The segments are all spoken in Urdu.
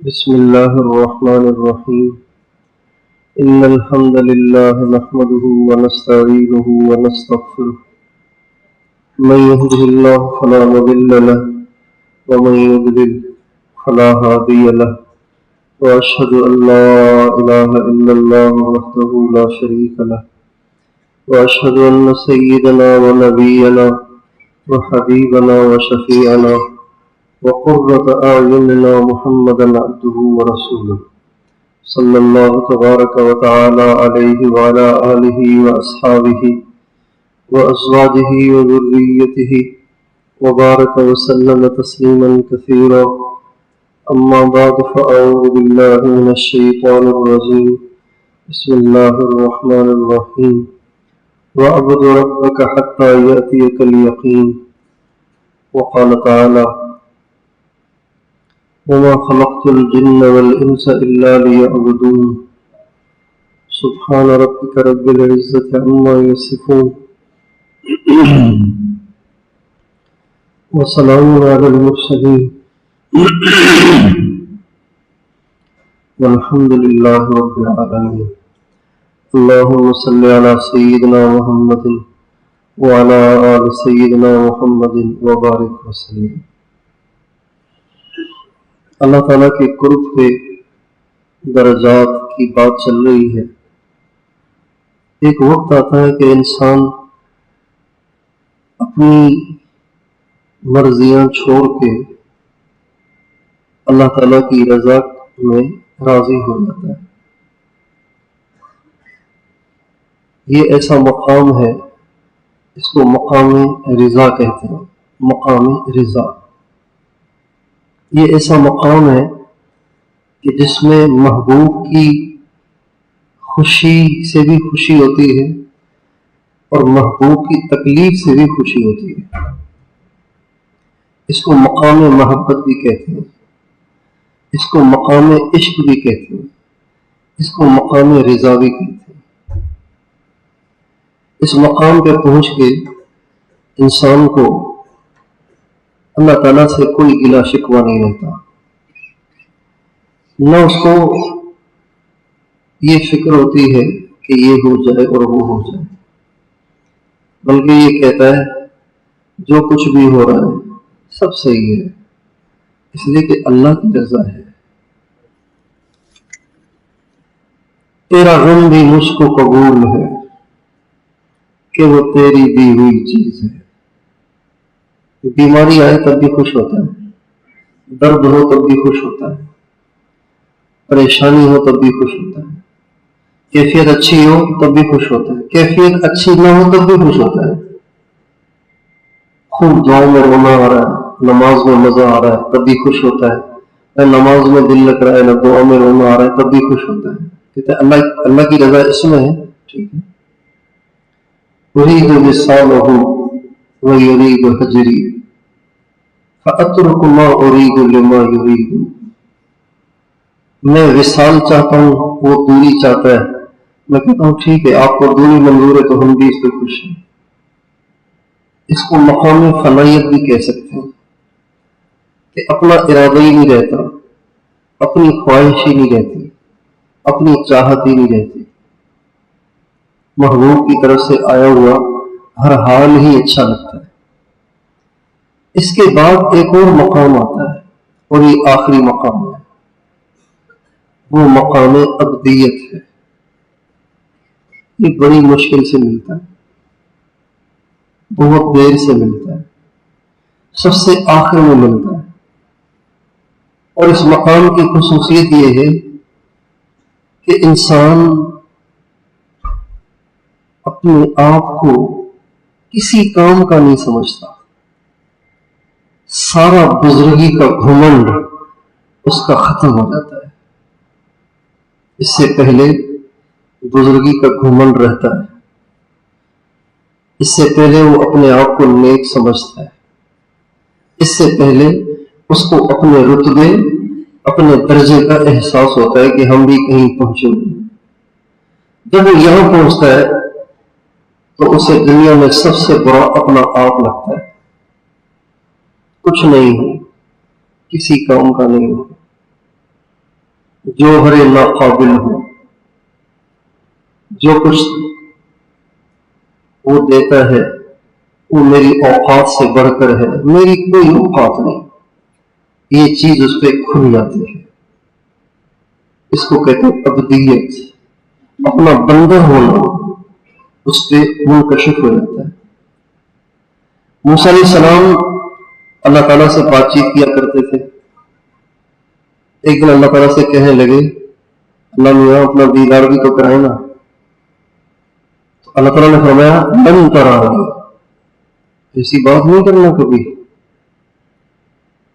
بسم الله الرحمن الرحيم إن الحمد لله نحمده ونستعينه ونستغفره من يهده الله فلا مضل له ومن يضلل فلا هادي له وأشهد أن لا إله إلا الله وحده لا شريك له وأشهد أن سيدنا ونبينا وحبيبنا وشفيعنا وقرة أعيننا محمدا عبده ورسوله صلى الله تبارك وتعالى عليه وعلى آله وأصحابه وأزواجه وذريته وبارك وسلم تسليما كثيرا أما بعد فأعوذ بالله من الشيطان الرجيم بسم الله الرحمن الرحيم وَاعْبُدْ رَبَّكَ حَتَّى يَأْتِيَكَ الْيَقِينُ وقال تعالى وَمَا خَلَقْتُ الْجِنَّ وَالْإِنسَ إِلَّا لِيَعْبُدُونِ سبحان ربك رب العزة عما يصفون وسلام على المرسلين والحمد لله رب العالمين اللهم صل على سيدنا محمد وعلى آل سيدنا محمد وبارك وسلم۔ اللہ تعالیٰ کے قرب کے درجات کی بات چل رہی ہے۔ ایک وقت آتا ہے کہ انسان اپنی مرضیاں چھوڑ کے اللہ تعالیٰ کی رضا میں راضی ہو جاتا ہے۔ یہ ایسا مقام ہے، اس کو مقام رضا کہتے ہیں۔ مقام رضا یہ ایسا مقام ہے کہ جس میں محبوب کی خوشی سے بھی خوشی ہوتی ہے اور محبوب کی تکلیف سے بھی خوشی ہوتی ہے۔ اس کو مقام محبت بھی کہتے ہیں، اس کو مقام عشق بھی کہتے ہیں، اس کو مقام رضا بھی کہتے ہیں۔ اس مقام پہ پہنچ کے انسان کو اللہ تعالیٰ سے کوئی گلہ شکوہ نہیں رہتا، نہ اس کو یہ فکر ہوتی ہے کہ یہ ہو جائے اور وہ ہو جائے، بلکہ یہ کہتا ہے جو کچھ بھی ہو رہا ہے سب صحیح ہے، اس لیے کہ اللہ کی رضا ہے۔ تیرا غم بھی مجھ کو قبول ہے کہ وہ تیری دی ہوئی چیز ہے۔ بیماری آئے تب بھی خوش ہوتا ہے، درد ہو تب بھی خوش ہوتا ہے، پریشانی ہو تب بھی خوش ہوتا ہے، کیفیت اچھی ہو تب بھی خوش ہوتا ہے، کیفیت اچھی نہ ہو تب بھی خوش ہوتا ہے۔ خوب دعاؤں میں رونا آ رہا ہے، نماز میں مزہ آ رہا ہے تب بھی خوش ہوتا ہے، نہ نماز میں دل لگ رہا ہے نہ دعا میں رونا آ رہا ہے تب بھی خوش ہوتا ہے۔ کہتے ہیں اللہ کی رضا اس میں ہے، ٹھیک ہے۔ أريد وصاله ويريد هجري فأترك ما أريد لما يريد۔ میں وصال چاہتا ہوں، وہ دوری چاہتا ہے، میں کہتا ہوں ٹھیک ہے آپ کو دوری منظور ہے تو ہم بھی اس پہ خوش ہیں۔ اس کو مقام فنائیت بھی کہہ سکتے ہیں کہ اپنا ارادہ ہی نہیں رہتا، اپنی خواہش ہی نہیں رہتی، اپنی چاہت ہی نہیں رہتی، محبوب کی طرف سے آیا ہوا ہر حال ہی اچھا لگتا ہے۔ اس کے بعد ایک اور مقام آتا ہے اور یہ آخری مقام ہے، وہ مقام ابدیت ہے۔ یہ بڑی مشکل سے ملتا ہے، بہت دیر سے ملتا ہے، سب سے آخر میں ملتا ہے۔ اور اس مقام کی خصوصیت یہ ہے کہ انسان اپنے آپ کو کسی کام کا نہیں سمجھتا، سارا بزرگی کا گھمنڈ اس کا ختم ہو جاتا ہے۔ اس سے پہلے بزرگی کا گھمنڈ رہتا ہے، اس سے پہلے وہ اپنے آپ کو نیک سمجھتا ہے، اس سے پہلے اس کو اپنے رتبے اپنے درجے کا احساس ہوتا ہے کہ ہم بھی کہیں پہنچے ہوئے۔ جب وہ یہاں پہنچتا ہے تو اسے دنیا میں سب سے برا اپنا آپ لگتا ہے، کچھ نہیں ہو، کسی کام کا نہیں ہو۔ جوہر ناقابل ہوں، جو کچھ وہ دیتا ہے وہ میری اوقات سے بڑھ کر ہے، میری کوئی اوقات نہیں، یہ چیز اس پہ کھل جاتی ہے۔ اس کو کہتے ہیں ابدیت، اپنا بندہ ہونا اس پہ منکشف ہو جاتا ہے۔ موسیٰ علیہ السلام اللہ تعالیٰ سے بات چیت کیا کرتے تھے۔ ایک دن اللہ تعالیٰ سے کہنے لگے اللہ میاں اپنا دیدار بھی تو کرائے نا۔ تو اللہ تعالیٰ نے فرمایا لن ترانی، ایسی بات نہیں کرنا، کبھی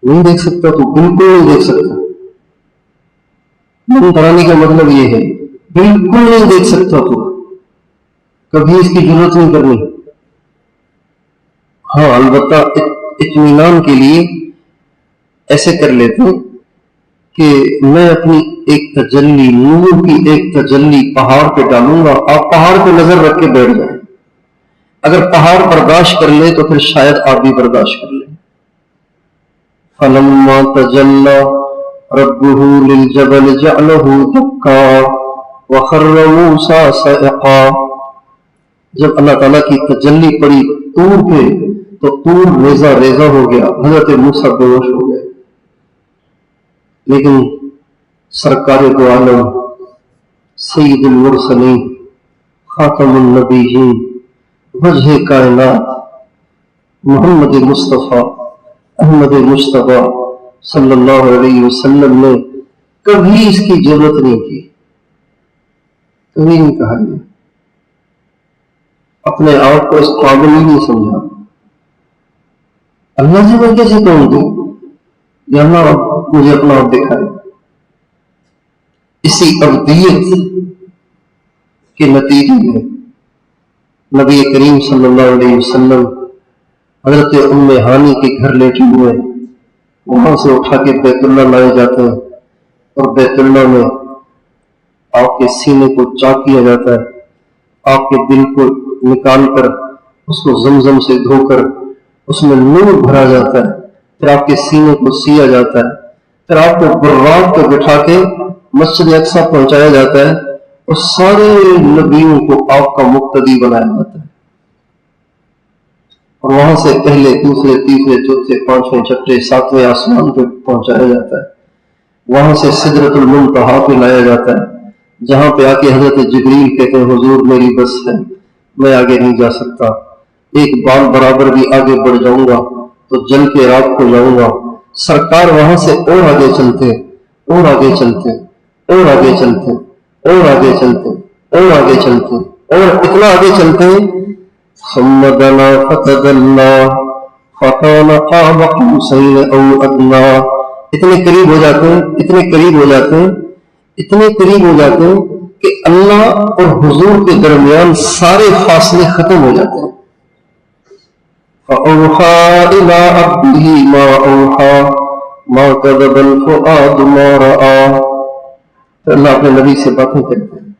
نہیں دیکھ سکتا تو، بالکل نہیں دیکھ سکتا۔ لن ترانی کا مطلب یہ ہے بالکل نہیں دیکھ سکتا تو، کبھی اس کی ضرورت نہیں کرنی۔ ہاں البتہ اطمینان کے لیے ایسے کر لیتے کہ میں اپنی ایک تجلی، نور کی ایک تجلی پہاڑ پہ ڈالوں گا، آپ پہاڑ پہ نظر رکھ کے بیٹھ جائیں۔ اگر پہاڑ برداشت کر لے تو پھر شاید آپ بھی برداشت کر لیں۔ فَلَمَّا تَجَلَّى رَبُّهُ لِلْجَبَلِ جَعَلَهُ دَكًّا وَخَرَّ مُوسَىٰ صَعِقًا، جب اللہ تعالیٰ کی تجلی پڑی طور پہ تو طور ریزہ ریزہ ہو گیا، حضرت موسیٰ بے ہوش ہو گئے۔ لیکن سرکار دو عالم، سید المرسلین، خاتم النبیین، وجہ کائنات، محمد مصطفیٰ احمد مصطفیٰ صلی اللہ علیہ وسلم نے کبھی اس کی ضرورت نہیں کی، کبھی نہیں کہا، یہ اپنے آپ کو اس قابل ہی نہیں سمجھا۔ اللہ جی میں کیسے کہوں گی یا اللہ مجھے اپنا آپ دکھائے۔ اسی ابدیت کے نتیجے میں نبی کریم صلی اللہ علیہ وسلم حضرت ام ہانی کے گھر لیٹے ہوئے، وہاں سے اٹھا کے بیت اللہ لائے جاتے ہیں، اور بیت اللہ میں آپ کے سینے کو چاک کیا جاتا ہے، آپ کے دل کو نکال کر اس کو زمزم سے دھو کر اس میں نور بھرا جاتا ہے، پھر آپ کے سینے کو سیا جاتا ہے، پھر آپ کو براق پہ بٹھا کے مسجد اقصی پہنچایا جاتا ہے، اور سارے نبیوں کو آپ کا مقتدی بنایا جاتا ہے، اور وہاں سے پہلے دوسرے تیسرے چوتھے پانچویں چھٹے ساتویں آسمان پہ پہنچایا جاتا ہے، وہاں سے سدرۃ المنتہا پہ لایا جاتا ہے، جہاں پہ آ کے حضرت جبریل کہتے ہیں حضور میری بس ہے، میں آگے نہیں جا سکتا، ایک بال برابر بھی آگے بڑھ جاؤں گا تو جل کے راک ہو جاؤں گا۔ سرکار وہاں سے اور آگے چلتے، اور آگے چلتے، اور آگے چلتے، اور آگے چلتے، اور آگے چلتے، اور اتنا آگے چلتے ثم دنا فتدلى فكان قاب قوسين او ادنى، اتنے قریب ہو جاتے ہیں، اتنے قریب ہو جاتے ہیں، اتنے قریب ہو جاتے ہیں کہ اللہ اور حضور کے درمیان سارے فاصلے ختم ہو جاتے ہیں۔ فَأَوْحَىٰ إِلَىٰ عَبْدِهِ مَا أَوْحَىٰ مَا كَذَبَ الْفُؤَادُ مَا رَأَىٰ، تو اللہ اپنے نبی سے باتیں کرتے ہیں،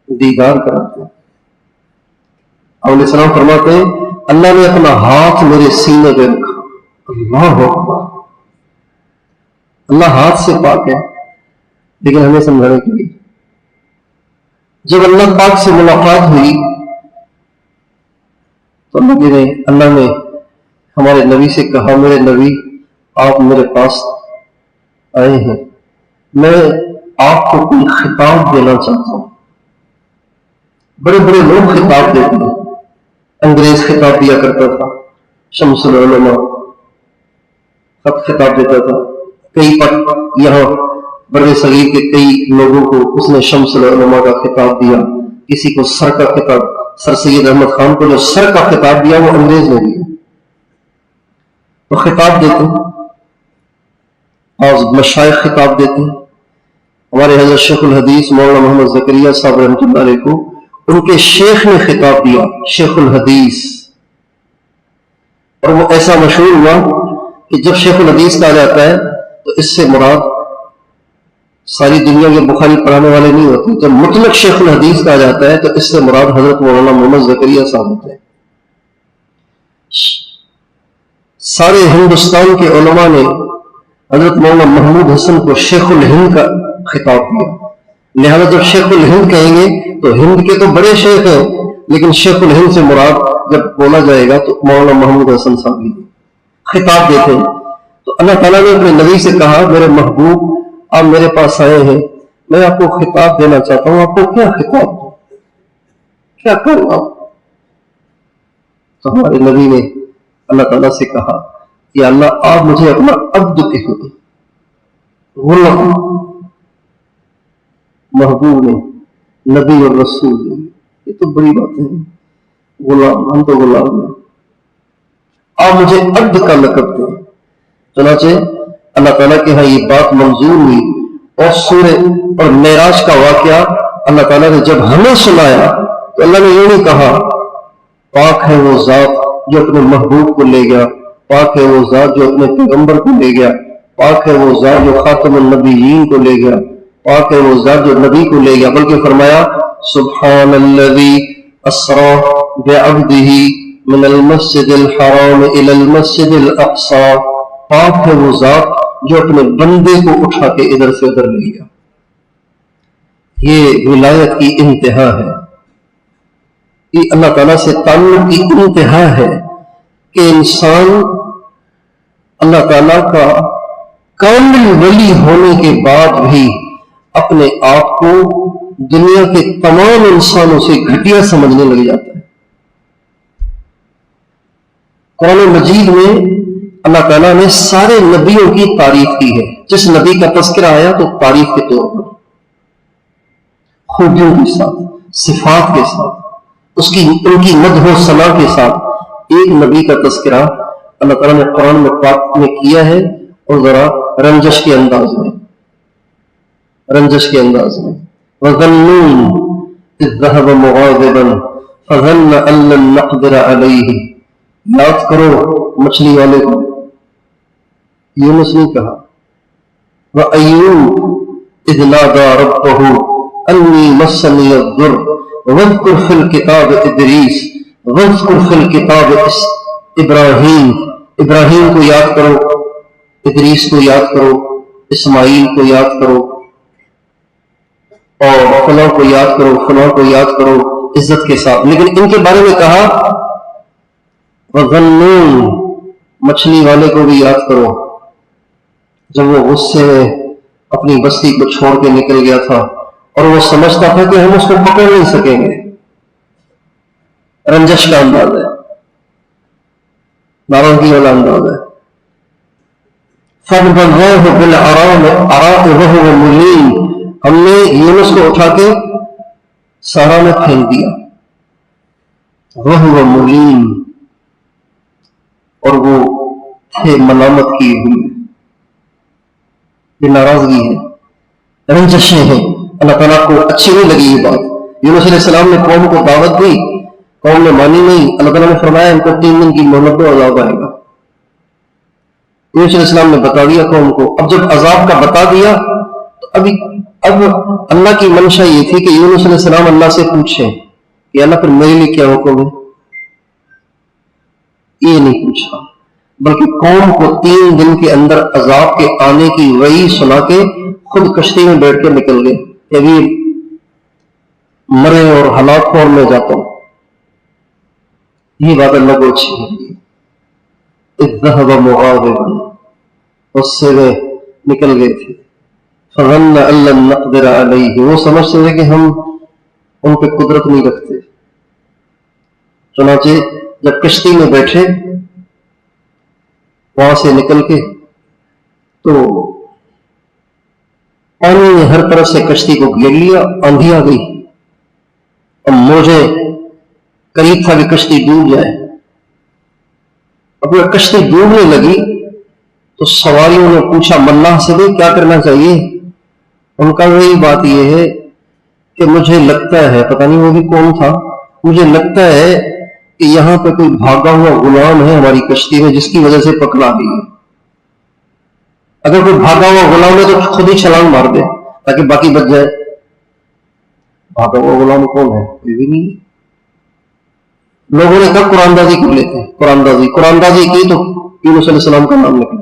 دیدار کراتے ہیں۔ علیہ السلام فرماتے ہیں اللہ نے اپنا ہاتھ میرے سینے پہ رکھا، اللہ اکبر، اللہ ہاتھ سے پاک ہے، لیکن ہمیں سمجھانے کے لیے جب اللہ پاک سے ملاقات ہوئی تو اللہ نے ہمارے نبی سے کہا میرے نبی آپ میرے پاس آئے ہیں، میں آپ کو کوئی خطاب دینا چاہتا ہوں۔ بڑے بڑے لوگ خطاب دیتے ہیں، انگریز خطاب دیا کرتا تھا، شمس العلماء خط خطاب دیتا تھا، کئی پر یہاں بر صغیر کے کئی لوگوں کو اس نے شمس العلماء کا خطاب دیا، کسی کو سر کا خطاب، سر سید احمد خان کو جو سر کا خطاب دیا وہ انگریز نے دیا، تو خطاب دیتے ہیں، اور مشائخ خطاب دیتے ہیں۔ ہمارے حضرت شیخ الحدیث مولانا محمد زکریا صاحب رحمۃ اللہ علیہ کو ان کے شیخ نے خطاب دیا، شیخ الحدیث، اور وہ ایسا مشہور ہوا کہ جب شیخ الحدیث کہا جاتا ہے تو اس سے مراد ساری دنیا کے بخاری پڑھانے والے نہیں ہوتے، جب مطلق شیخ الحدیث کہا جاتا ہے تو اس سے مراد حضرت مولانا محمد زکریا صاحب ہوتے ہیں۔ سارے ہندوستان کے علماء نے حضرت مولانا محمود حسن کو شیخ الہند کا خطاب دیا. لہذا جب شیخ الہند کہیں گے تو ہند کے تو بڑے شیخ ہیں، لیکن شیخ الہند سے مراد جب بولا جائے گا تو مولانا محمود حسن صاحب ہی خطاب دیتے ہیں. تو اللہ تعالیٰ نے اپنے نبی سے کہا میرے محبوب آپ میرے پاس آئے ہیں، میں آپ کو خطاب دینا چاہتا ہوں، آپ کو کیا خطاب دوں، کیا کروں آپ؟ تو ہمارے نبی نے اللہ تعالیٰ سے کہا کہ اللہ آپ مجھے اپنا عبد کہو، غلام. محبوب نے، نبی اور رسول نے، یہ تو بڑی بات ہے، غلام، ہم تو غلام ہیں، آپ مجھے عبد کا لقب دیں. چنانچہ اللہ تعالیٰ کے ہاں یہ بات منظور ہوئی، اور سورہ اور معراج کا واقعہ اللہ تعالیٰ نے جب ہمیں سنایا تو اللہ نے یہ نہیں کہا پاک ہے وہ ذات جو اپنے محبوب کو لے گیا، پاک ہے وہ ذات جو اپنے پیغمبر کو لے گیا، پاک ہے وہ ذات جو خاتم النبیین کو لے گیا، پاک ہے وہ ذات جو نبی کو لے گیا، بلکہ فرمایا سبحان الذی اسری بعبدہ من المسجد الحرام الی المسجد الاقصی، پاک ہے وہ ذات جو اپنے بندے کو اٹھا کے ادھر سے ادھر لے گیا. یہ ولایت کی انتہا ہے، یہ اللہ تعالیٰ سے تعلق کی انتہا ہے کہ انسان اللہ تعالیٰ کا کامل ولی ہونے کے بعد بھی اپنے آپ کو دنیا کے تمام انسانوں سے گھٹیا سمجھنے لگ جاتا ہے. قرآن مجید میں اللہ تعالیٰ نے سارے نبیوں کی تعریف کی ہے. جس نبی کا تذکرہ آیا تو تعریف کے طور پر، خوبیوں کے ساتھ، صفات کے ساتھ، ان کی مدح و ثنا کے ساتھ ایک نبی کا تذکرہ اللہ تعالیٰ نے قرآن میں پاک میں کیا ہے، اور ذرا رنجش کے انداز میں. وَظَنُّونَ إِذْ ذَهَبَ مُغَاضِبًا فَظَنَّ أَن لَّن نَّقْدِرَ عَلَيْهِ. یاد کرو مچھلی والے کو، یونس نہیں کہا. وَأَيُّوبَ إِذْ نَادَىٰ رَبَّهُ أَنِّي مَسَّنِيَ الضُّرُّ وَاذْكُرْ فِي الْكِتَابِ إِدْرِيسَ وَاذْكُرْ فِي الْكِتَابِ ابراہیم کو یاد کرو، ادریس کو یاد کرو، اسماعیل کو یاد کرو، اور فلاں کو یاد کرو، فلاں کو یاد کرو عزت کے ساتھ. لیکن ان کے بارے میں کہا وَظَنُّونَ، مچھلی والے کو بھی یاد کرو جب وہ غصے میں اپنی بستی کو چھوڑ کے نکل گیا تھا اور وہ سمجھتا تھا کہ ہم اس کو پکڑ نہیں سکیں گے. رنجش کا انداز ہے، ناراضگی والا انداز ہے. فَنَبَذْنَاهُ بِالْعَرَاءِ وَهُوَ مُلِيمٌ، ہم نے یونس کو اٹھا کے صحرا میں پھینک دیا. وَهُوَ مُلِيمٌ، اور وہ تھے ملامت کیے ہوئے. یہ ناراضگی ہے، رنجشیں ہیں. اللہ تعالیٰ کو اچھی نہیں لگی یہ بات. یونس علیہ السلام نے قوم کو دعوت دی، قوم نے مانی نہیں. اللہ تعالیٰ نے فرمایا ان کو 3 دن کی مہلت دو، عذاب آئے گا. یونس علیہ السلام نے بتا دیا قوم کو. اب جب عذاب کا بتا دیا تو اب اللہ کی منشا یہ تھی کہ یونس علیہ السلام اللہ سے پوچھیں کہ اللہ پھر میرے لیے کیا حکم ہے. یہ نہیں پوچھا، بلکہ قوم کو 3 دن کے اندر عذاب کے آنے کی وحی سنا کے خود کشتی میں بیٹھ کے نکل گئے کہ ابھی مرے اور ہلاک خور میں جاتا ہوں. یہ بات اللہ کو اچھی ہے. اذ ذهب مغاضبا، اس سے وہ نکل گئے تھے. فظن ان لن نقدر علیہ، وہ سمجھتے تھے کہ ہم ان پہ قدرت نہیں رکھتے. چنانچہ جب کشتی میں بیٹھے وہاں سے نکل کے تو پانی نے ہر طرف سے کشتی کو گھیر لیا، آندھی آ گئی. اب موجیں قریب تھا کہ کشتی ڈوب جائے. اب جب کشتی ڈوبنے لگی تو سواریوں نے پوچھا ملاح سے بھی کیا کرنا چاہیے. ان کا وہی بات یہ ہے کہ مجھے لگتا ہے، پتہ نہیں وہ بھی کون تھا، مجھے لگتا ہے کہ یہاں پہ کوئی بھاگا ہوا غلام ہے ہماری کشتی میں جس کی وجہ سے پکڑا گئی ہے. اگر کوئی بھاگا ہوا غلام ہے تو خود ہی چھلانگ مار دے تاکہ باقی بچ جائے. بھاگا ہوا غلام کون ہے؟ کوئی بھی نہیں. لوگوں نے کب قرآن دازی کر لیتے ہیں، قرآن دازی کی تو یونس علیہ السلام کا نام نکلا.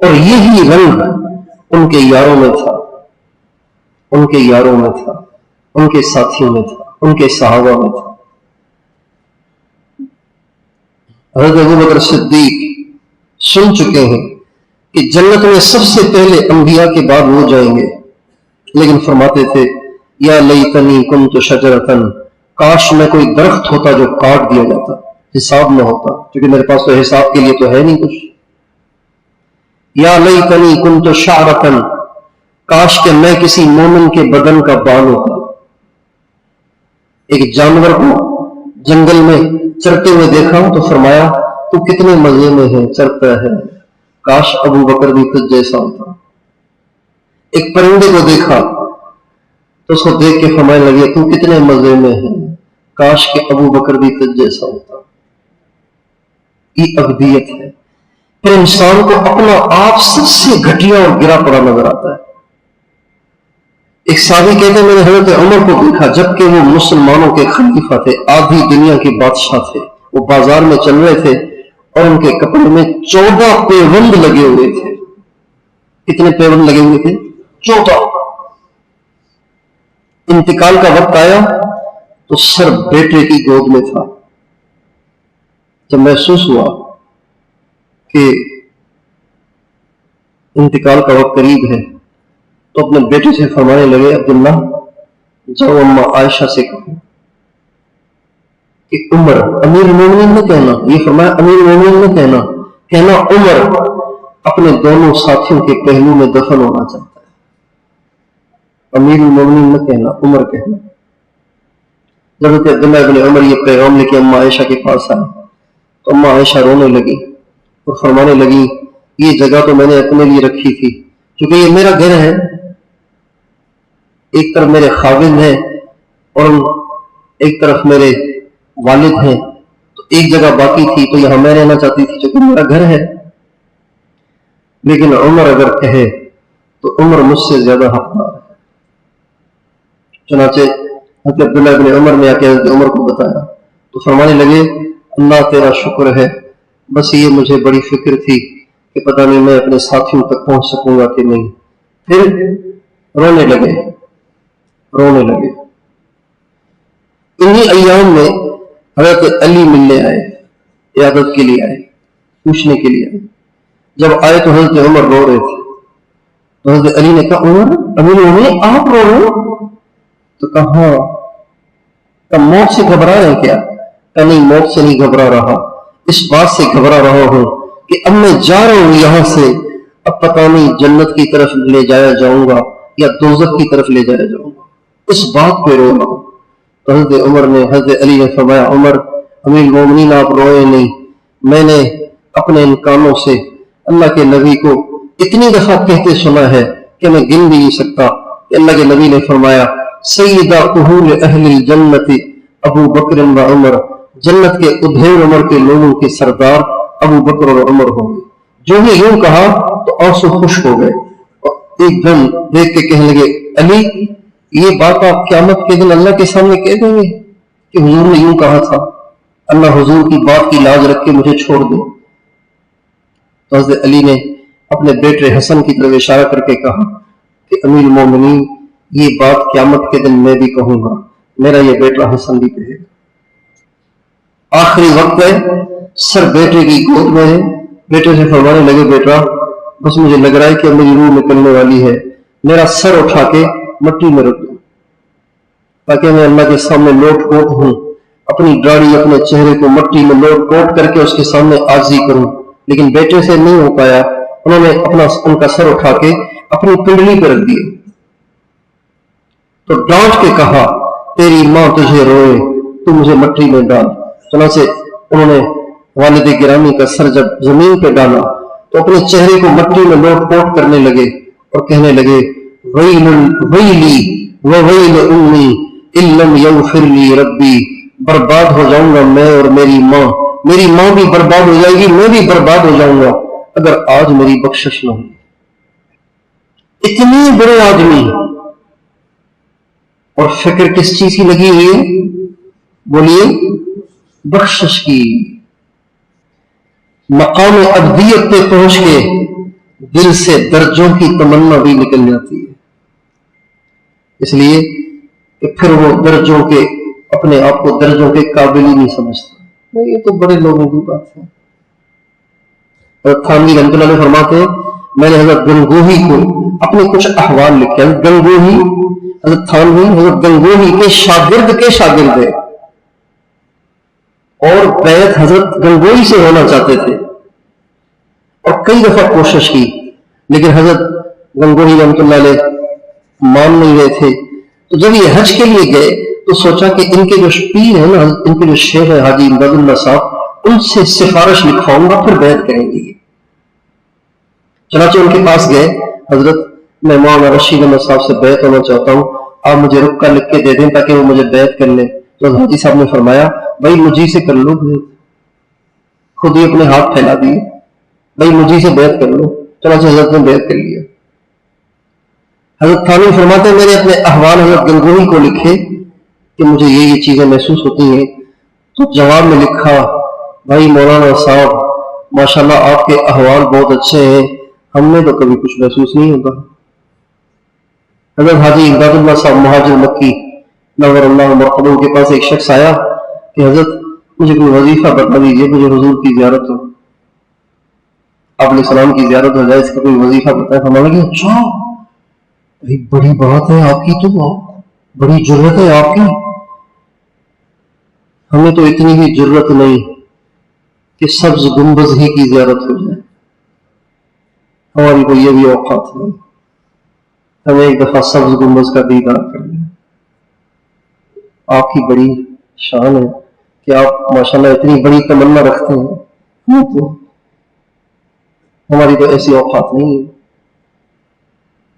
اور یہی رنگ ان کے یاروں میں تھا، ان کے یاروں میں تھا، ان کے ساتھیوں میں تھا، ان کے صحابہ میں تھا۔ حضرت ابوبکر صدیق سن چکے ہیں کہ جنت میں سب سے پہلے انبیاء کے بعد وہ جائیں گے، لیکن فرماتے تھے یا لیتنی کنت شجرتن، کاش میں کوئی درخت ہوتا جو کاٹ دیا جاتا، حساب نہ ہوتا، کیونکہ میرے پاس تو حساب کے لیے تو ہے نہیں کچھ۔ یا لیتنی کنت شعرتن، کاش کہ میں کسی مومن کے بدن کا بال ہوتا۔ ایک جانور کو جنگل میں چرتے ہوئے دیکھا تو فرمایا تو کتنے مزے میں ہے، چرتا ہے، کاش ابو بکر بھی تجھ جیسا ہوتا۔ ایک پرندے کو دیکھا تو اس کو دیکھ کے فرمانے لگے تو کتنے مزے میں ہے، کاش کہ ابو بکر بھی تجھ جیسا ہوتا۔ یہ ابدیت ہے۔ پھر انسان کو اپنا آپ سب سے گھٹیا اور گرا پڑا نظر آتا ہے۔ ایک صحابی کہتے ہیں میں نے حضرت عمر کو دیکھا جبکہ وہ مسلمانوں کے خلیفہ تھے، آدھی دنیا کے بادشاہ تھے، وہ بازار میں چل رہے تھے اور ان کے کپڑے میں 14 پیوند لگے ہوئے تھے۔ کتنے پیوند لگے ہوئے تھے؟ 14۔ انتقال کا وقت آیا تو سر بیٹے کی گود میں تھا۔ جب محسوس ہوا کہ انتقال کا وقت قریب ہے تو اپنے بیٹے سے فرمانے لگے عبداللہ جاؤ اماں عائشہ سے کہو کہ عمر امیر المومنین نہ کہنا، یہ فرمایا امیر المومنین نہ کہنا، کہنا عمر اپنے دونوں ساتھیوں کے پہلو میں دفن ہونا چاہتا ہے۔ امیر المومنین نہ کہنا، عمر کہنا۔ جب عبداللہ ابن عمر یہ پیغام لے کے اماں عائشہ کے پاس آئے تو اماں عائشہ رونے لگی اور فرمانے لگی یہ جگہ تو میں نے اپنے لیے رکھی تھی، کیونکہ یہ میرا گھر ہے، ایک طرف میرے خاوند ہیں اور ایک طرف میرے والد ہیں، تو ایک جگہ باقی تھی تو یہاں میں رہنا چاہتی تھی کیونکہ میرا گھر ہے۔ لیکن عمر اگر کہے تو عمر مجھ سے زیادہ حقدار ہے۔ چنانچہ حضرت عبداللہ ابن عمر نے آ کے حضرت عمر کو بتایا تو فرمانے لگے اللہ تیرا شکر ہے، بس یہ مجھے بڑی فکر تھی کہ پتہ نہیں میں اپنے ساتھیوں تک پہنچ سکوں گا کہ نہیں۔ پھر رونے لگے۔ انہی ایام میں حضرت علی ملنے آئے، عیادت کے لیے آئے، پوچھنے کے لیے آئے۔ جب آئے تو حضرت عمر رو رہے تھے تو حضرت علی نے کہا عمر امیر المومنین آپ رو رہے ہو؟ تو کہا ہاں، موت سے گھبرا رہے ہیں کیا؟ کہ نہیں، موت سے نہیں گھبرا رہا، اس بات سے گھبرا رہا ہوں کہ اب میں جا رہا ہوں یہاں سے، اب پتہ نہیں جنت کی طرف لے جایا جاؤں گا یا دوزخ کی طرف لے جایا جاؤں گا، اس بات پہ رو رہا ہوں۔ تو حضرت علی نے فرمایا عمر امیر المومنین آپ روئے نہیں، میں نے اپنے ان کانوں سے اللہ کے نبی کو اتنی دفعہ کہتے سنا ہے کہ میں گن بھی نہیں سکتا کہ اللہ کے نبی نے فرمایا سیدہ کہول اہل الجنت ابو بکر و عمر، جنت کے ادھیڑ عمر کے لوگوں کے سردار ابو بکر اور عمر ہوں گے۔ جو نے یوں کہا تو آنسو خشک ہو گئے اور ایک دم دیکھ کے کہنے لگے علی یہ بات آپ قیامت کے دن اللہ کے سامنے کہہ دیں گے کہ حضور نے یوں کہا تھا، اللہ حضور کی بات کی لاج رکھ کے مجھے چھوڑ دے۔ تو حضرت علی نے اپنے بیٹے حسن کی طرف اشارہ کر کے کہا کہ امیر المومنین یہ بات قیامت کے دن میں بھی کہوں گا، میرا یہ بیٹا حسن بھی کہے گا۔ آخری وقت ہے، سر بیٹے کی گود میں ہے، بیٹے سے فرمانے لگے بیٹا بس مجھے لگ رہا ہے کہ میری روح نکلنے والی ہے، میرا سر اٹھا کے مٹی میں رکھ دو تاکہ میں اللہ کے سامنے لوٹ پوٹ ہوں، اپنی داڑھی اپنے چہرے کو مٹی میں لوٹ پوٹ کر کے اس کے سامنے عاجزی کروں۔ لیکن بیٹے سے نہیں ہو پایا، انہوں نے ان کا سر اٹھا کے اپنی پنڈلی پہ رکھ دیے۔ تو ڈانٹ کے کہا تیری ماں تجھے روئے، تو مجھے مٹی میں ڈال۔ چنانچہ انہوں نے والد گرامی کا سر جب زمین پہ ڈالا تو اپنے چہرے کو مٹی میں لوٹ پوٹ کرنے لگے اور کہنے لگے ویلی وویل امی ان لم یغفر لی ربی، برباد ہو جاؤں گا میں اور میری ماں بھی برباد ہو جائے گی، میں بھی برباد ہو جاؤں گا اگر آج میری بخشش نہ ہوئی۔ اتنے بڑے آدمی اور فکر کس چیز کی لگی ہوئی ہے؟ بولیے، بخشش کی۔ مقام ابدیت پہ پہنچ کے دل سے درجوں کی تمنا بھی نکل جاتی ہے، اس لیے کہ پھر وہ درجوں کے اپنے آپ کو درجوں کے قابل ہی نہیں سمجھتا۔ نہیں، یہ تو بڑے لوگوں کی بات ہے۔ حضرت تھانوی رحمۃ اللہ علیہ فرماتے ہیں میں نے حضرت گنگوہی کو اپنے کچھ احوال لکھے۔ حضرت گنگوہی، حضرت تھانوی حضرت گنگوہی کے شاگرد ہے اور بیعت حضرت گنگوہی سے ہونا چاہتے تھے اور کئی دفعہ کوشش کی، لیکن حضرت گنگوہی رحمۃ اللہ علیہ مان نہیں رہے تھے۔ تو جب یہ حج کے لیے گئے تو سوچا کہ ان کے جو پیر ہیں نا، ان کے جو شیخ ہے حاجی امداد اللہ صاحب، ان سے سفارش لکھواؤں گا، پھر بیعت کریں گے۔ چنانچہ ان کے پاس گئے، حضرت میں مولانا رشید احمد صاحب سے بیعت ہونا چاہتا ہوں، آپ مجھے رکا لکھ کے دے دیں تاکہ وہ مجھے بیعت کر لیں۔ تو حاجی صاحب نے فرمایا بھائی مجھے سے کر لو بیعت، خود ہی اپنے ہاتھ پھیلا دیے، بھائی مجھے سے بیعت کر لو۔ چنانچہ حضرت نے بیعت کر لیا۔ حضرت تھانوی فرماتے ہیں میں نے اپنے احوال حضرت گنگوہی کو لکھے کہ مجھے یہ چیزیں محسوس ہوتی ہیں، تو جواب میں لکھا بھائی مولانا صاحب ماشاءاللہ آپ کے احوال بہت اچھے ہیں، ہم نے تو کبھی کچھ محسوس نہیں ہوتا۔ حضرت حاجی امداد اللہ صاحب مہاجر مکی نور اللہ مرقدہ کے پاس ایک شخص آیا کہ حضرت مجھے کوئی وظیفہ بتا دیجیے، مجھے حضور کی زیارت ہو، آپ علیہ السلام کی زیارت ہو جائے، اس کا کوئی وظیفہ بتائے۔ ہمارا کہ اچھا بڑی بات ہے آپ کی، تو بڑی جرت ہے آپ کی، ہمیں تو اتنی بھی جرت نہیں کہ سبز گنبد ہی کی زیارت ہو جائے، ہماری کو یہ بھی اوقات نہیں، ہمیں ایک دفعہ سبز گنبد کا دیدار کر لیں۔ آپ کی بڑی شان ہے کہ آپ ماشاءاللہ اتنی بڑی تمنا رکھتے ہیں، تو ہماری تو ایسی اوقات نہیں ہے۔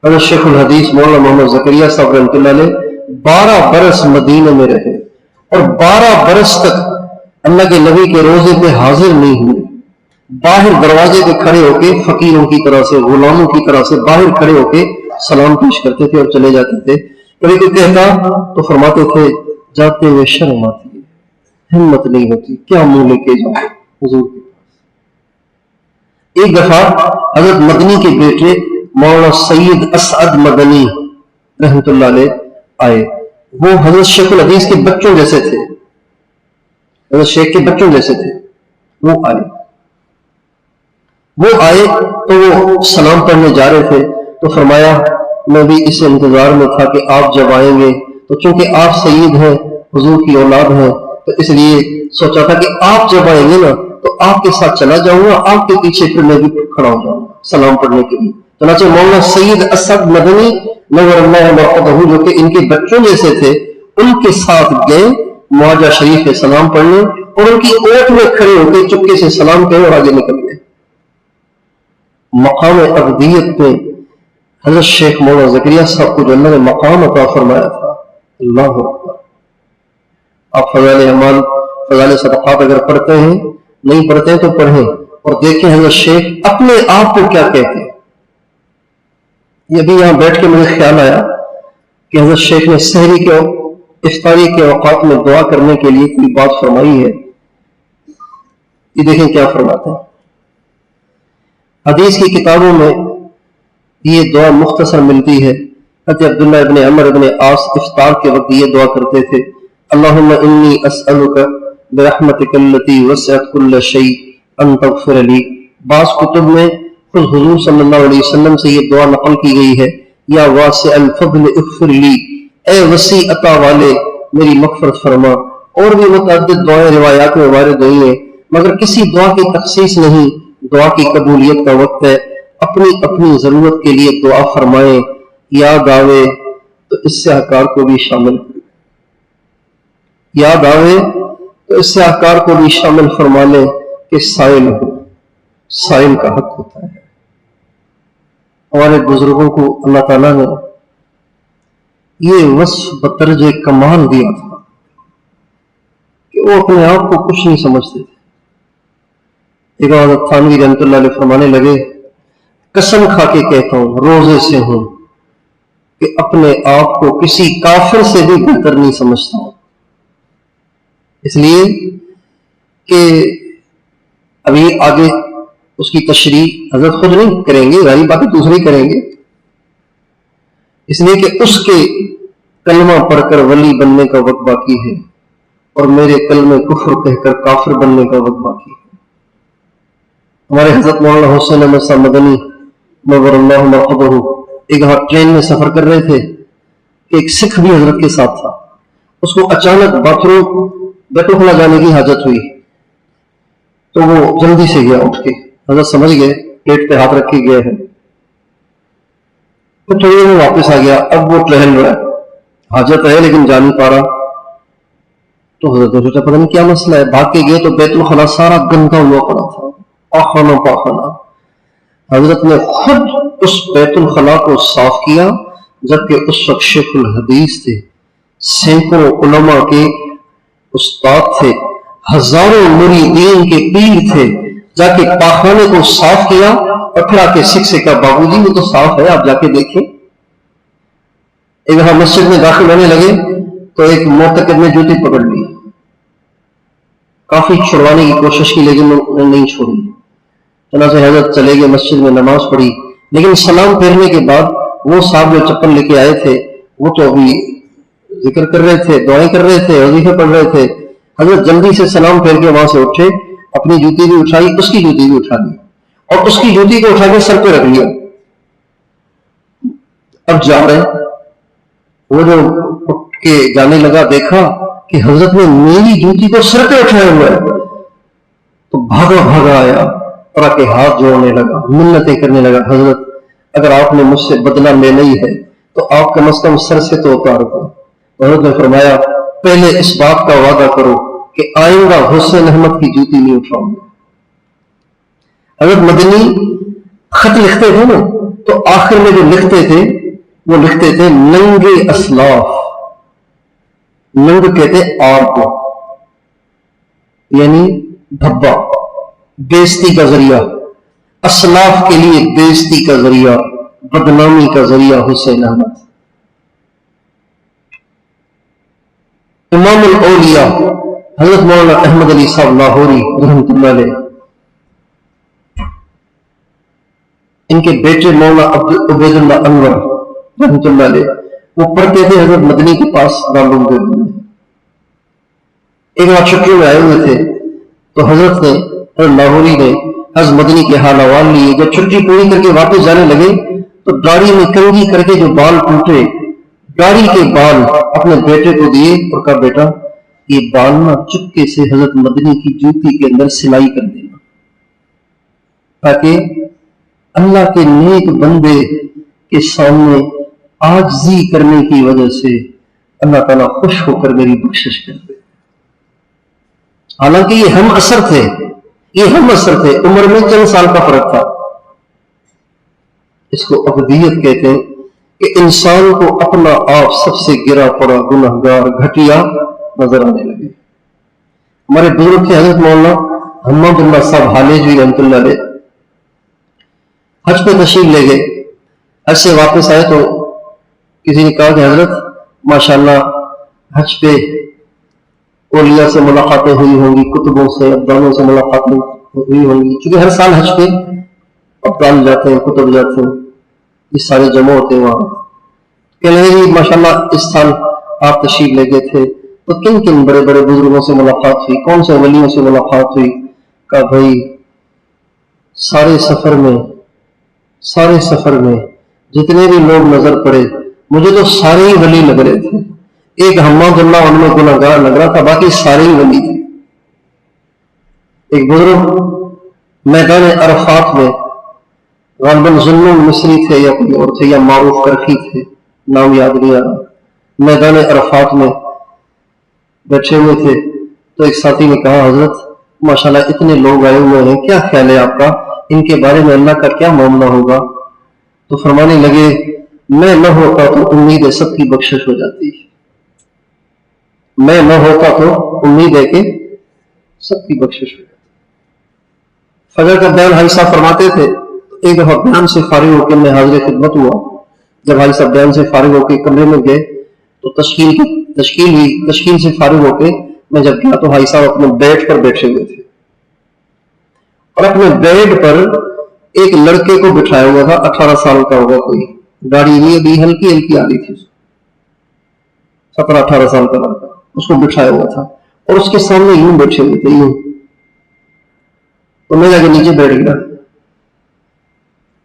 حضرت شیخ الحدیث مولانا محمد زکریا صاحب رحمۃ اللہ علیہ 12 برس مدینہ میں رہے اور 12 برس تک اللہ کے نبی کے روزے پہ حاضر نہیں ہوئے، باہر دروازے پہ کھڑے ہو کے فقیروں کی طرح سے، غلاموں کی طرح سے باہر کھڑے ہو کے سلام پیش کرتے تھے اور چلے جاتے تھے۔ کبھی کوئی کہتا تو فرماتے تھے جاتے ہوئے شرم آتی ہے، ہمت نہیں ہوتی، کیا منہ لے کے جاؤ حضور کے پاس۔ ایک دفعہ حضرت مدنی کے بیٹے مولانا سید اسعد مدنی رحمۃ اللہ علیہ آئے، وہ حضرت شیخ الحدیث کے بچوں جیسے تھے، حضرت شیخ کے بچوں جیسے تھے، وہ آئے تو وہ سلام پڑھنے جا رہے تھے، تو فرمایا میں بھی اس انتظار میں تھا کہ آپ جب آئیں گے، تو چونکہ آپ سید ہیں، حضور کی اولاد ہیں، تو اس لیے سوچا تھا کہ آپ جب آئیں گے نا تو آپ کے ساتھ چلا جاؤں گا، آپ کے پیچھے پھر میں بھی کھڑا ہو جاؤں گا سلام پڑھنے کے لیے۔ چنانچہ مولانا سید اسد مدنی نور اللہ مرقدہ جو کہ ان کے بچوں جیسے تھے، ان کے ساتھ گئے معاجہ شریف کے سلام پڑھنے، اور ان کی اوٹ میں کھڑے ہو کے چپکے سے سلام کہے اور آگے نکل گئے۔ مقام ابدیت میں حضرت شیخ مولانا زکریا صاحب کو جو اللہ نے مقام عطا فرمایا تھا، اللہ اکبر۔ آپ فضائل اعمال، فضائل صدقات اگر پڑھتے ہیں، نہیں پڑھتے ہیں تو پڑھیں اور دیکھیں حضرت شیخ اپنے آپ کو کیا کہتے ہیں۔ یہ بھی یہاں بیٹھ کے مجھے خیال آیا کہ حضرت شیخ نے سحری کے افطاری کے اوقات میں دعا کرنے کے لیے کوئی بات فرمائی ہے، یہ دیکھیں کیا فرماتے ہیں۔ حدیث کی کتابوں میں یہ دعا مختصر ملتی ہے۔ حضرت عبداللہ ابن عمر ابن عاص افطار کے وقت یہ دعا کرتے تھے، اللہم انی اسألک برحمتک التی وسعت کل شیء ان تغفر لی۔ بعض کتب میں خود حضور صلی اللہ علیہ وسلم سے یہ دعا نقل کی گئی ہے، یا واسع الفضل اغفر لی، اے وسیع عطا والے میری مغفرت فرما۔ اور بھی متعدد دعائیں روایات میں وارد ہوئی ہیں، مگر کسی دعا کی تخصیص نہیں۔ دعا کی قبولیت کا وقت ہے، اپنی اپنی ضرورت کے لیے دعا فرمائیں، یاد آوے تو اس سے احکار کو بھی شامل کریں، یاد آوے تو اس سے احکار کو بھی شامل فرما لیں کہ سائل ہو، سائل کا حق ہوتا ہے۔ ہمارے بزرگوں کو اللہ تعالیٰ نے یہ وصف بدرج کمال دیا تھا کہ وہ اپنے آپ کو کچھ نہیں سمجھتے تھے۔ ایک حضرت تھانوی رحمۃ اللہ علیہ فرمانے لگے، قسم کھا کے کہتا ہوں، روزے سے ہوں، کہ اپنے آپ کو کسی کافر سے بھی بہتر نہیں سمجھتا ہوں، اس لیے کہ ابھی آگے اس کی تشریح حضرت خود نہیں کریں گے، ظاہری باتیں دوسرے ہی کریں گے، اس لیے کہ اس کے کلمہ پڑھ کر ولی بننے کا وقت باقی ہے اور میرے کلمے کفر کہہ کر کافر بننے کا وقت باقی ہے۔ ہمارے حضرت مولانا حسین احمد صاحب مدنی نور اللہ مرقدہ ایک ٹرین میں سفر کر رہے تھے کہ ایک سکھ بھی حضرت کے ساتھ تھا، اس کو اچانک باتھ روم بیت الخلا جانے کی حاجت ہوئی تو وہ جلدی سے گیا اٹھ کے، حضرت سمجھ گئے پیٹ پہ ہاتھ رکھے گئے ہیں، تو تھوڑی دیر میں واپس آ گیا، اب وہ ٹہل رہا ہے، حاجت ہے لیکن جا نہیں پا رہا، تو حضرت نے سوچا پتہ نہیں کیا مسئلہ ہے، بھاگ کے گئے تو بیت الخلا سارا گندا ہوا پڑا تھا، پاخانہ پاخانہ۔ حضرت نے خود اس بیت الخلا کو صاف کیا، جبکہ اس وقت شیخ الحدیث تھے، سینکڑوں علماء کے استاد تھے، ہزاروں مریدین کے پیر تھے، جا کے پاخانے کو صاف کیا اور پھر آ کے سکھ سے کہا بابو جی وہ تو صاف ہے، آپ جا کے دیکھیں۔ ایک دفعہ مسجد میں داخل ہونے لگے تو ایک معتقد نے جوتی پکڑ لی، کافی چھڑوانے کی کوشش کی لیکن انہوں نے نہیں چھوڑی، چنانچہ حضرت چلے گئے، مسجد میں نماز پڑھی، لیکن سلام پھیرنے کے بعد وہ صاحب جو چپل لے کے آئے تھے وہ تو ابھی ذکر کر رہے تھے، دعائیں کر رہے تھے، وظیفے پڑھ رہے تھے۔ حضرت جلدی سے سلام پھیر کے وہاں سے اٹھے، اپنی جوتی بھی اٹھائی، اس کی جوتی بھی اٹھا لی اور اس کی جوتی کو اٹھا کے سر پہ رکھ لیا۔ اب جا رہے وہ جو اٹھ کے جانے لگا، دیکھا کہ حضرت نے میری جوتی کو سر پہ اٹھایا ہوا ہے، تو بھاگا بھاگا آیا اور آ کے ہاتھ جوڑنے لگا، منتیں کرنے لگا، حضرت اگر آپ نے مجھ سے بدلہ لینا ہی ہے تو آپ کم از کم سر سے تو اتار دو۔ حضرت نے فرمایا پہلے اس بات کا وعدہ کرو کہ آئندہ حسین احمد کی جوتی نہیں اٹھاؤں گا۔ حضرت مدنی خط لکھتے تھے نا تو آخر میں جو لکھتے تھے وہ لکھتے تھے ننگے اسلاف، ننگ کہتے آر کو، یعنی دھبا، بےزتی کا ذریعہ، اسلاف کے لیے بےزتی کا ذریعہ، بدنامی کا ذریعہ حسین احمد۔ امام الاولیاء حضرت مولانا احمد علی صاحب لاہوری رحمۃ اللہ علیہ، ان کے بیٹے مولانا عبید اللہ انور رحمۃ اللہ علیہ، وہ پڑھتے تھے حضرت مدنی کے پاس دارالعلوم دیوبند میں۔ ایک بار چھٹیوں میں آئے ہوئے تھے تو حضرت نے حضرت لاہوری نے حضرت مدنی کے حال احوال لیے۔ جب چھٹی پوری کر کے واپس جانے لگے تو داڑھی میں کنگھی کر کے جو بال ٹوٹے، داڑھی کے بال اپنے بیٹے کو دیے اور کہا بیٹا یہ بال نہ چپکے سے حضرت مدنی کی جوتی کے اندر سلائی کر دینا، تاکہ اللہ کے نیک بندے کے سامنے عاجزی کرنے کی وجہ سے اللہ تعالیٰ خوش ہو کر میری بخشش کر دے۔ حالانکہ یہ ہم اثر تھے، یہ ہم اثر تھے، عمر میں چند سال کا فرق تھا۔ اس کو ابدیت کہتے ہیں کہ انسان کو اپنا آپ سب سے گرا پڑا گنہگار گھٹیا نظر آنے لگے۔ ہمارے بزرگ تھے حضرت مولانا حماد اللہ صاحب حالیجوی رحمۃ اللہ علیہ، حج پہ تشریف لے گئے، حج سے واپس آئے تو کسی نے کہا کہ حضرت ماشاءاللہ حج پہ اولیاء سے ملاقاتیں ہوئی ہوں گی، کتبوں سے ابدالوں سے ملاقاتیں ہوئی ہوں گی، کیونکہ ہر سال حج پہ ابدال جاتے ہیں، کتب جاتے ہیں، یہ سارے جمع ہوتے ہیں وہاں۔ کہنے لگے جی ماشاءاللہ اس سال آپ تشریف لے گئے تھے تو کن کن بڑے بڑے بزرگوں سے ملاقات ہوئی، کون سے ولیوں سے ملاقات ہوئی؟ کہا بھائی سارے سفر میں جتنے بھی لوگ نظر پڑے مجھے تو سارے ہی ولی لگ رہے تھے، ایک حماد اللہ ان میں گناہگار لگ رہا تھا، باقی سارے ہی ولی تھے۔ ایک بزرگ میدان عرفات میں غالباً ظلم مصری تھے یا کوئی اور تھے یا معروف کرخی تھے، نام یاد نہیں آ رہا، میدان عرفات میں بیٹھے ہوئے تھے تو ایک ساتھی نے کہا حضرت ماشاءاللہ اتنے لوگ آئے ہوئے ہیں، کیا خیال ہے آپ کا، ان کے بارے میں اللہ کا کیا معاملہ ہوگا؟ تو فرمانے لگے میں نہ ہوتا تو امید ہے سب کی بخشش ہو جاتی، میں نہ ہوتا تو امید ہے کہ سب کی بخشش ہو جاتی۔ فجر کا بیان حاجی صاحب فرماتے تھے، ایک دفعہ بیان سے فارغ ہو کے میں حاضر خدمت ہوا، جب حاجی صاحب بیان سے فارغ ہو کے کمرے میں گئے تو تشکیل سے فارغ ہو کے میں جب گیا تو حاجی صاحب اپنے بیٹھ پر بیٹھے ہوئے تھے اور اپنے بیڈ پر ایک لڑکے کو بٹھایا ہوا تھا, 18 سال کا ہوگا کوئی, گاڑی بھی ابھی ہلکی ہلکی آ رہی تھی, 17-18 سال کا لڑکا, اس کو بٹھایا ہوا تھا اور اس کے سامنے یوں بیٹھے ہوئے تھے, یوں. تو میں جا کے نیچے بیٹھ گیا,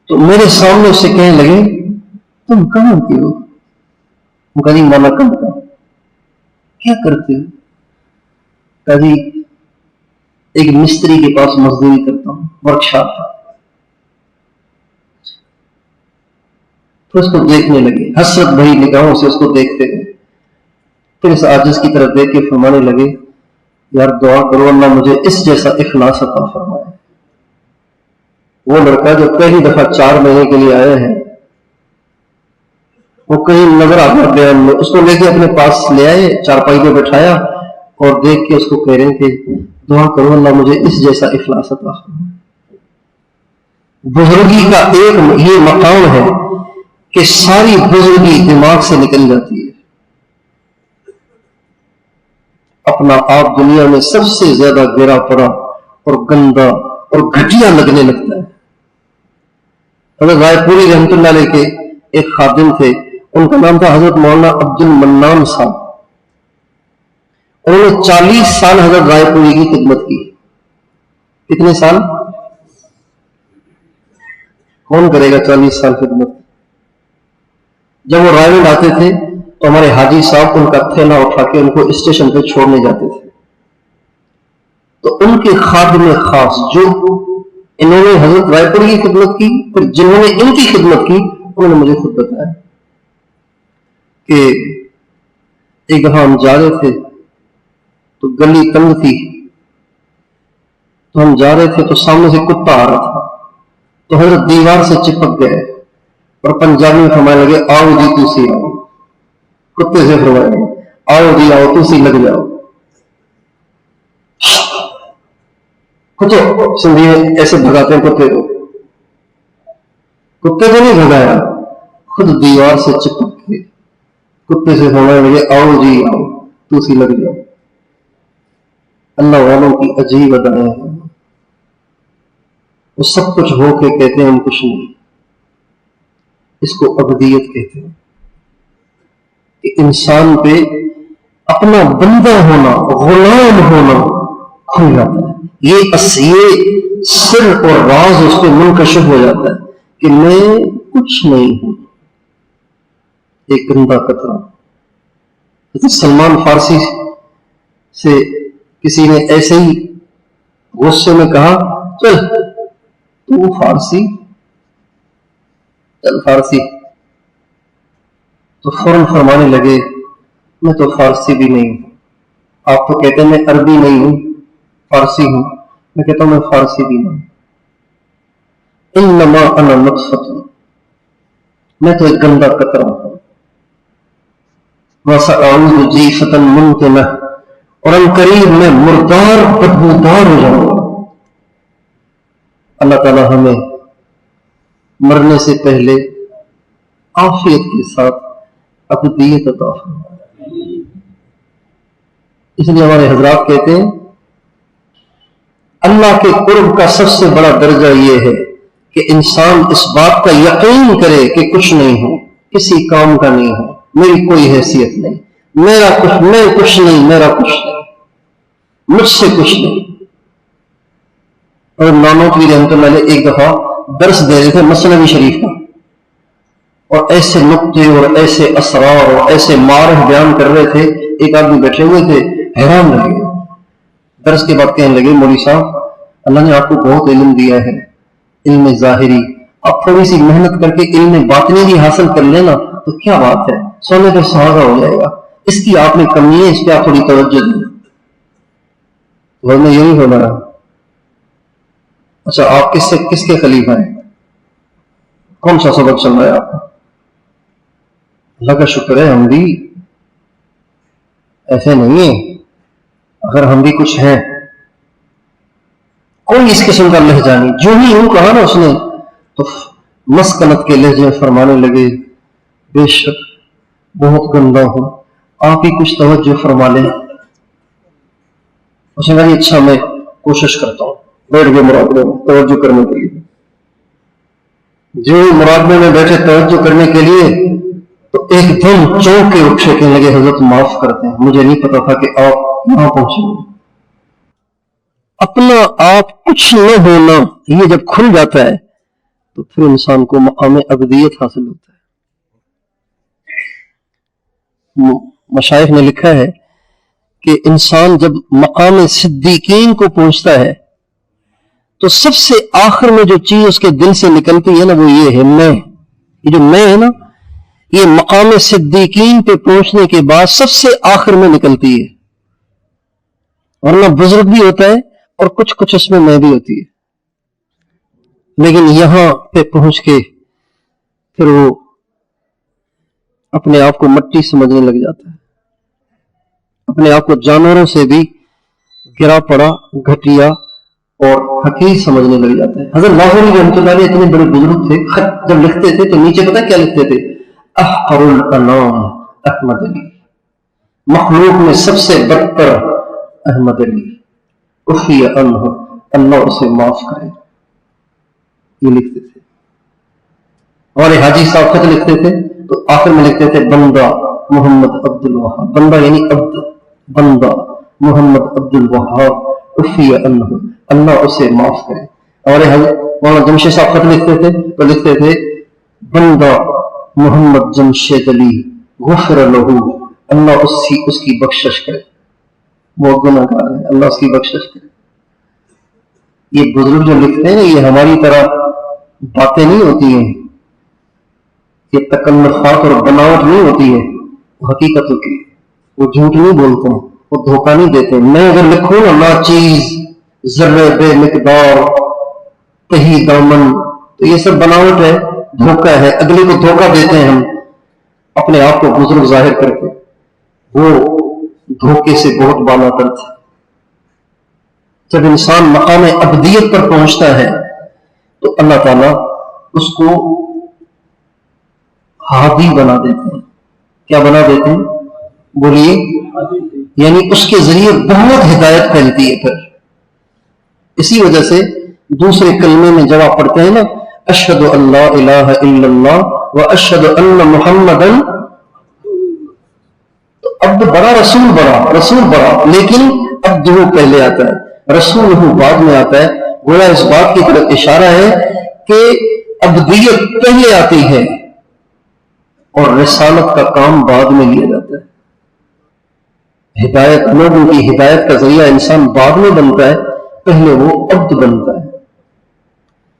تو میرے سامنے اس سے کہنے لگے تم کہاں کی ہو؟ کہا جی مولا کم کا. کیا کرتے ہو؟ کہا جی ایک مستری کے پاس مزدوری کرتا ہوں, ورک شاپ. پھر اس کو دیکھنے لگے, حسرت بھری نگاہوں سے اس کو دیکھتے گئے. پھر اس عاجز کی طرف دیکھ کے فرمانے لگے یار دعا کرو اللہ مجھے اس جیسا اخلاص عطا فرمائے. وہ لڑکا جو پہلی دفعہ 4 مہینے کے لیے آئے ہیں, وہ کہیں نظر آتا بیان میں, اس کو لے کے اپنے پاس لے آئے, چارپائی پہ بٹھایا اور دیکھ کے اس کو کہہ رہے تھے دعا کرو اللہ مجھے اس جیسا اخلاص عطا فرمائے. بزرگی کا ایک یہ مقام ہے کہ ساری بزرگی دماغ سے نکل جاتی ہے. اپنا آپ دنیا میں سب سے زیادہ گرا پڑا اور گندا اور گھٹیا لگنے لگتا ہے. حضرت رائے پوری رحمۃ اللہ علیہ کے ایک خادم تھے, ان کا نام تھا حضرت مولانا عبد المنان صاحب. انہوں نے 40 سال حضرت رائے پوری کی خدمت کی. کتنے سال؟ کون کرے گا 40 سال خدمت؟ جب وہ رائے میں آتے تھے تو ہمارے حاجی صاحب ان کا تھیلا اٹھا کے ان کو اسٹیشن پہ چھوڑنے جاتے تھے. تو ان کے خادم خاص جو انہوں نے حضرت رائے پوری کی خدمت کی, پھر جنہوں نے ان کی خدمت کی, انہوں نے مجھے خود بتایا کہ ایک دفعہ ہم جا رہے تھے تو گلی تنگ تھی, تو ہم جا رہے تھے تو سامنے سے کتا آ رہا تھا, تو حضرت دیوار سے چپک گئے اور پنجابی میں فرمانے لگے آؤ جی تسی آؤ. کتے سے فرمایا آؤ جی آؤ تسی لگ جاؤ. کچھ سندھی میں ایسے بھگاتے ہیں کتے کو, کتے کو نہیں بھگایا, خود دیوار سے چپک کے کتے سے فرمانے لگے آؤ جی آؤ تسی لگ جاؤ. اللہ والوں کی عجیب ادائیں ہیں, وہ سب کچھ ہو کے کہتے ہیں ہم کچھ نہیں. اس کو ابدیت کہتے ہیں کہ انسان پہ اپنا بندہ ہونا, غلام ہونا کھل جاتا ہے. یہ سر اور راز اس پہ منکشف ہو جاتا ہے کہ میں کچھ نہیں ہوں, ایک گندا قطرہ. سلمان فارسی سے کسی نے ایسے ہی غصے میں کہا چل تو فارسی, چل فارسی. تو فوراً فرمانے لگے میں تو فارسی بھی نہیں ہوں. آپ تو کہتے ہیں میں عربی نہیں ہوں فارسی ہوں, میں کہتا ہوں میں فارسی بھی نہیں. انما انا نطفۃ, میں تو ایک گندا قطرہ ہوں. وَسَأَعُودُ جِيفَةً مُنْتِنَةً, اور ان قریب میں مردار بدبودار ہو جاؤں گا. اللہ تعالی ہمیں مرنے سے پہلے عافیت کے ساتھ ابدیت عطا فرمائے. اس لیے ہمارے حضرات کہتے ہیں اللہ کے قرب کا سب سے بڑا درجہ یہ ہے کہ انسان اس بات کا یقین کرے کہ کچھ نہیں ہو, کسی کام کا نہیں ہو, میری کوئی حیثیت نہیں, میرا کچھ, میں کچھ نہیں, میرا کچھ نہیں, مجھ سے کچھ نہیں. اور نانوتوی رحمۃ اللہ علیہ ایک دفعہ درس دے رہے تھے مثنوی شریف کا, اور ایسے نقطے اور ایسے اسرار اور ایسے معارف بیان کر رہے تھے. ایک آدمی بیٹھے ہوئے تھے, حیران رہ گئے. درس کے بعد کہنے لگے مولوی صاحب اللہ نے آپ کو بہت علم دیا ہے, علم ظاہری, آپ تھوڑی سی محنت کر کے علم باطنی بھی حاصل کر لینا تو کیا بات ہے, سونے پر سہاگا ہو جائے گا. اس کی آپ میں کمی ہے, اس پہ آپ تھوڑی توجہ دیں. ورنہ یہی ہونا ہے. اچھا آپ کس کے خلیفہ ہیں؟ کون سا سبق چل رہا ہے آپ کا؟ اللہ کا شکر ہے ہم بھی ایسے نہیں ہیں. اگر ہم بھی کچھ ہیں, کوئی اس قسم کا لہجہ نہیں. جو ہی یوں کہا نا اس نے تو مسکنت کے لہجے فرمانے لگے بے شک بہت گندا ہوں, آپ ہی کچھ توجہ فرما لیں. اس نے کہا اچھا میں کوشش کرتا ہوں. بیٹھ گئے مراقبے میں توجہ کرنے کے لیے. جو مراقبے میں بیٹھے توجہ کرنے کے لیے تو ایک دم چونک کے اٹھے کہنے لگے حضرت معاف کرتے ہیں، مجھے نہیں پتا تھا کہ آپ یہاں پہنچے. اپنا آپ کچھ نہ ہونا یہ جب کھل جاتا ہے تو پھر انسان کو مقام ابدیت حاصل ہوتا ہے. مشائخ نے لکھا ہے کہ انسان جب مقام صدیقین کو پہنچتا ہے تو سب سے آخر میں جو چیز اس کے دل سے نکلتی ہے نا وہ یہ ہے میں. یہ جو میں ہے نا یہ مقام صدیقین پہ پہنچنے کے بعد سب سے آخر میں نکلتی ہے، ورنہ بزرگ بھی ہوتا ہے اور کچھ اس میں بھی ہوتی ہے. لیکن یہاں پہ پہنچ کے پھر وہ اپنے آپ کو مٹی سمجھنے لگ جاتا ہے، اپنے آپ کو جانوروں سے بھی گرا پڑا گھٹیا اور حقیر سمجھنے لگ جاتا ہے. حضرت لاہوری رحمۃ اللہ علیہ اتنے بڑے بزرگ تھے، خط جب لکھتے تھے تو نیچے پتہ کیا لکھتے تھے؟ احقر الانام احمد علی، مخلوق میں سب سے بدتر احمد علی، عفی عنہ، اللہ اسے معاف کرے. یہ لکھتے تھے. اور حاجی صاحب خط لکھتے تھے تو آخر میں لکھتے تھے بندہ محمد عبد الوہاب، بندہ یعنی عبد، بندہ محمد عبد الوہاب عفی عنہ، اللہ اسے معاف کرے. اور مولانا جمشید صاحب خط لکھتے تھے تو لکھتے تھے بندہ محمد جمشید علی غفر لہ، اللہ اس کی بخشش کرے، وہ گناہ گار ہے اللہ اس کی بخشش کرے. یہ بزرگ جو لکھتے ہیں یہ ہماری طرح باتیں نہیں ہوتی ہیں، یہ تکلفات اور بناوٹ نہیں ہوتی ہے، وہ حقیقت ہوتی ہے. وہ جھوٹ نہیں بولتے ہیں، وہ دھوکہ نہیں دیتے. میں اگر لکھوں نا ناچیز، ذرے بے مقدار، کہیں دامن، تو یہ سب بناوٹ ہے، دھوکہ ہے، اگلے کو دھوکہ دیتے ہیں ہم اپنے آپ کو بزرگ ظاہر کر کے. وہ دھوکے سے بہت بالا تر تھے. جب انسان مقام ابدیت پر پہنچتا ہے تو اللہ تعالیٰ اس کو ہادی بنا دیتے ہیں. کیا بنا دیتے ہیں؟ بولیے. یعنی اس کے ذریعے بہت ہدایت پھیلتی ہے. پھر اسی وجہ سے دوسرے کلمے میں جب آپ پڑھتے ہیں نا اشہد ان لا الہ الا اللہ و اشہد ان محمدن، تو عبد بڑا رسول بڑا، لیکن عبد پہلے آتا ہے، رسول بعد میں آتا ہے. گویا اس بات کی طرف اشارہ ہے کہ عبدیت پہلے آتی ہے اور رسالت کا کام بعد میں لیا جاتا ہے. ہدایت، لوگوں کی ہدایت کا ذریعہ انسان بعد میں بنتا ہے، پہلے وہ عبد بنتا ہے.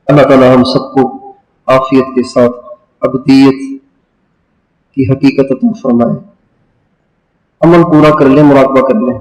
اللہ تعالی ہم سب کو عافیت کے ساتھ عبدیت کی حقیقت عطا فرمائے. عمل پورا کر لیں، مراقبہ کر لیں.